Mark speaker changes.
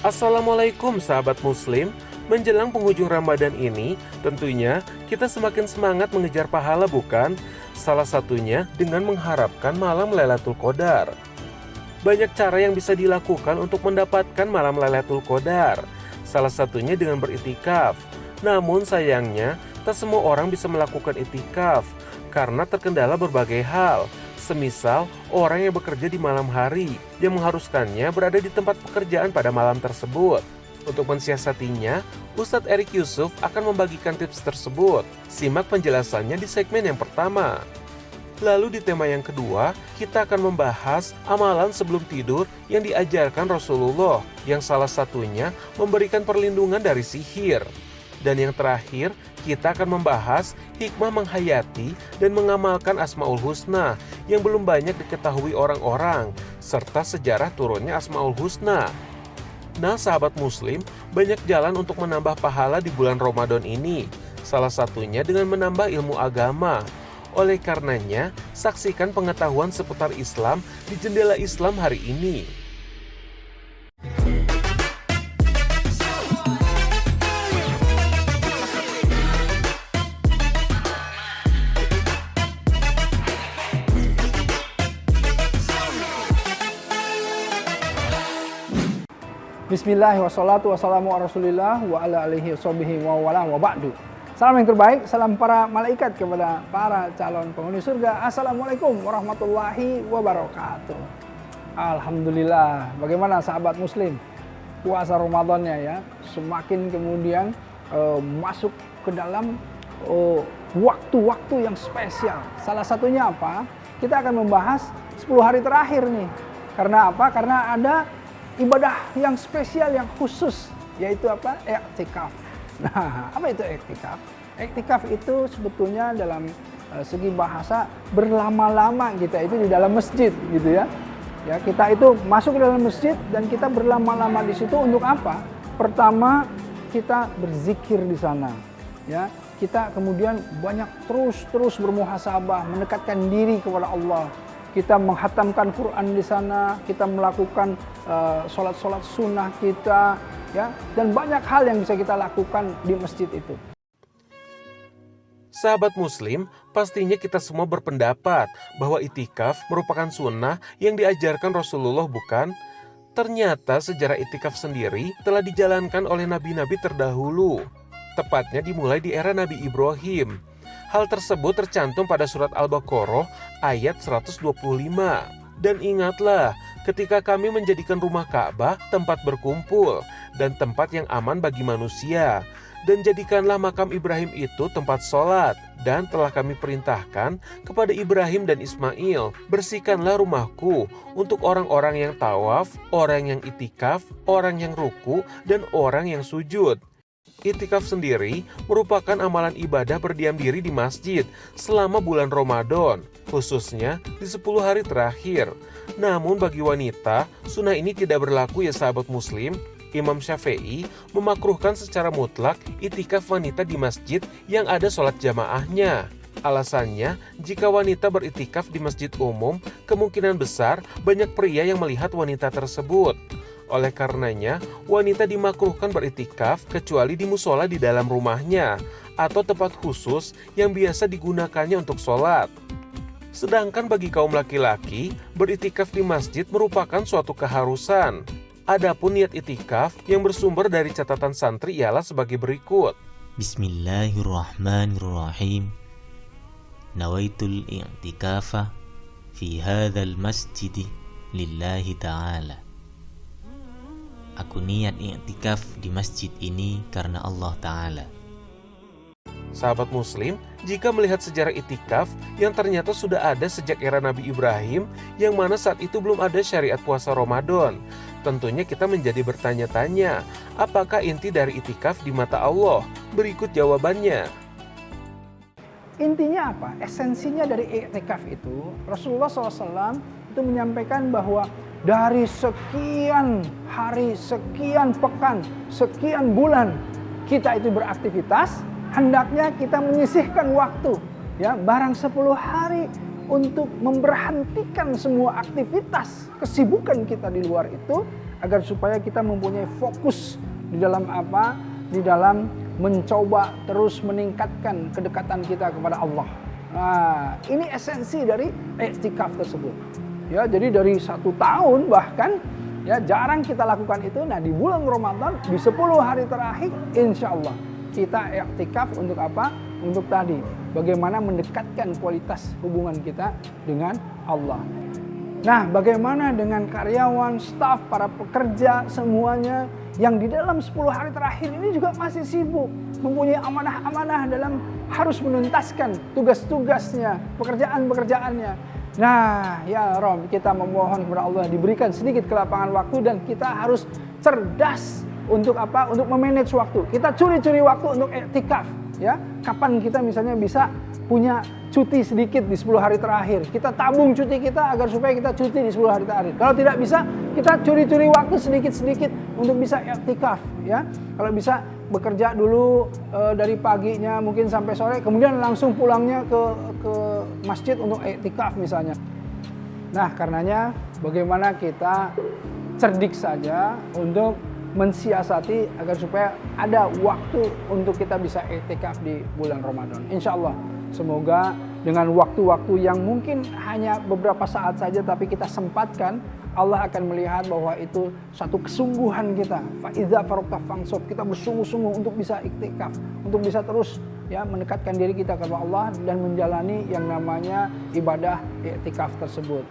Speaker 1: Assalamualaikum sahabat muslim. Menjelang penghujung Ramadan ini, tentunya kita semakin semangat mengejar pahala bukan? Salah satunya dengan mengharapkan malam Lailatul Qadar. Banyak cara yang bisa dilakukan untuk mendapatkan malam Lailatul Qadar. Salah satunya dengan beriktikaf. Namun sayangnya, tak semua orang bisa melakukan iktikaf karena terkendala berbagai hal. Semisal orang yang bekerja di malam hari yang mengharuskannya berada di tempat pekerjaan pada malam tersebut. Untuk mensiasatinya, Ustadz Erik Yusuf akan membagikan tips tersebut. Simak penjelasannya di segmen yang pertama. Lalu di tema yang kedua, kita akan membahas amalan sebelum tidur yang diajarkan Rasulullah, yang salah satunya memberikan perlindungan dari sihir. Dan yang terakhir, kita akan membahas hikmah menghayati dan mengamalkan Asmaul Husna yang belum banyak diketahui orang-orang, serta sejarah turunnya Asmaul Husna. Nah, sahabat muslim, banyak jalan untuk menambah pahala di bulan Ramadan ini. Salah satunya dengan menambah ilmu agama. Oleh karenanya, saksikan pengetahuan seputar Islam di Jendela Islam hari ini.
Speaker 2: Bismillah wassalatu wassalamu ala rasulillah wa ala alihi washabihi wa wala wa ba'du. Salam yang terbaik, salam para malaikat kepada para calon penghuni surga. Assalamualaikum warahmatullahi wabarakatuh. Alhamdulillah, bagaimana sahabat muslim? Puasa Ramadannya ya, semakin kemudian masuk ke dalam waktu-waktu yang spesial. Salah satunya apa? Kita akan membahas 10 hari terakhir nih. Karena apa? Karena ada ibadah yang spesial, yang khusus, yaitu apa? Iktikaf. Nah, apa itu iktikaf? Iktikaf itu sebetulnya dalam segi bahasa berlama-lama kita itu di dalam masjid, gitu ya. Ya, kita itu masuk ke dalam masjid dan kita berlama-lama di situ untuk apa? Pertama, kita berzikir di sana. Ya, kita kemudian banyak terus bermuhasabah, mendekatkan diri kepada Allah. Kita menghatamkan Quran di sana, kita melakukan sholat-sholat sunnah kita, ya, dan banyak hal yang bisa kita lakukan di masjid itu.
Speaker 1: Sahabat muslim, pastinya kita semua berpendapat bahwa itikaf merupakan sunnah yang diajarkan Rasulullah bukan? Ternyata sejarah itikaf sendiri telah dijalankan oleh nabi-nabi terdahulu. Tepatnya dimulai di era Nabi Ibrahim. Hal tersebut tercantum pada surat Al-Baqarah ayat 125. Dan ingatlah, ketika kami menjadikan rumah Ka'bah tempat berkumpul dan tempat yang aman bagi manusia. Dan jadikanlah makam Ibrahim itu tempat sholat. Dan telah kami perintahkan kepada Ibrahim dan Ismail, bersihkanlah rumahku untuk orang-orang yang tawaf, orang yang itikaf, orang yang ruku, dan orang yang sujud. Iktikaf sendiri merupakan amalan ibadah berdiam diri di masjid selama bulan Ramadan, khususnya di 10 hari terakhir. Namun bagi wanita, sunnah ini tidak berlaku ya sahabat muslim. Imam Syafi'i memakruhkan secara mutlak iktikaf wanita di masjid yang ada sholat jamaahnya. Alasannya, jika wanita beriktikaf di masjid umum, kemungkinan besar banyak pria yang melihat wanita tersebut. Oleh karenanya, wanita dimakruhkan beriktikaf kecuali di musola di dalam rumahnya atau tempat khusus yang biasa digunakannya untuk sholat. Sedangkan bagi kaum laki-laki, beriktikaf di masjid merupakan suatu keharusan. Adapun niat iktikaf yang bersumber dari catatan santri ialah sebagai berikut.
Speaker 3: Bismillahirrahmanirrahim. Nawaitul i'tikafa fi hadzal masjid lillahi ta'ala. Aku niat i'tikaf di masjid ini karena Allah Ta'ala.
Speaker 1: Sahabat muslim, jika melihat sejarah iktikaf yang ternyata sudah ada sejak era Nabi Ibrahim, yang mana saat itu belum ada syariat puasa Ramadan, tentunya kita menjadi bertanya-tanya, apakah inti dari iktikaf di mata Allah? Berikut jawabannya.
Speaker 2: Intinya apa? Esensinya dari iktikaf itu, Rasulullah SAW itu menyampaikan bahwa dari sekian hari, sekian pekan, sekian bulan kita itu beraktivitas, hendaknya kita menyisihkan waktu, ya, barang 10 hari untuk memberhentikan semua aktivitas, kesibukan kita di luar itu, agar supaya kita mempunyai fokus di dalam apa? Di dalam mencoba terus meningkatkan kedekatan kita kepada Allah. Nah, ini esensi dari i'tikaf tersebut. Ya, jadi dari 1 tahun bahkan ya jarang kita lakukan itu. Nah, di bulan Ramadan di 10 hari terakhir insya Allah kita i'tikaf untuk apa? Untuk tadi bagaimana mendekatkan kualitas hubungan kita dengan Allah. Nah, bagaimana dengan karyawan, staf, para pekerja semuanya yang di dalam 10 hari terakhir ini juga masih sibuk, mempunyai amanah-amanah dalam harus menuntaskan tugas-tugasnya, pekerjaan-pekerjaannya. Nah, ya Rob, kita memohon kepada Allah diberikan sedikit kelapangan waktu dan kita harus cerdas untuk apa? Untuk memanage waktu. Kita curi-curi waktu untuk i'tikaf, ya. Kapan kita misalnya bisa punya cuti sedikit di 10 hari terakhir. Kita tabung cuti kita agar supaya kita cuti di 10 hari terakhir. Kalau tidak bisa, kita curi-curi waktu sedikit-sedikit untuk bisa i'tikaf, ya. Kalau bisa bekerja dulu dari paginya mungkin sampai sore, kemudian langsung pulangnya ke masjid untuk i'tikaf misalnya. Nah, karenanya bagaimana kita cerdik saja untuk mensiasati agar supaya ada waktu untuk kita bisa i'tikaf di bulan Ramadan. Insya Allah, semoga dengan waktu-waktu yang mungkin hanya beberapa saat saja tapi kita sempatkan, Allah akan melihat bahwa itu satu kesungguhan kita. Fa'idza faraqta fansab, kita bersungguh-sungguh untuk bisa i'tikaf, untuk bisa terus ya mendekatkan diri kita kepada Allah dan menjalani yang namanya ibadah i'tikaf tersebut.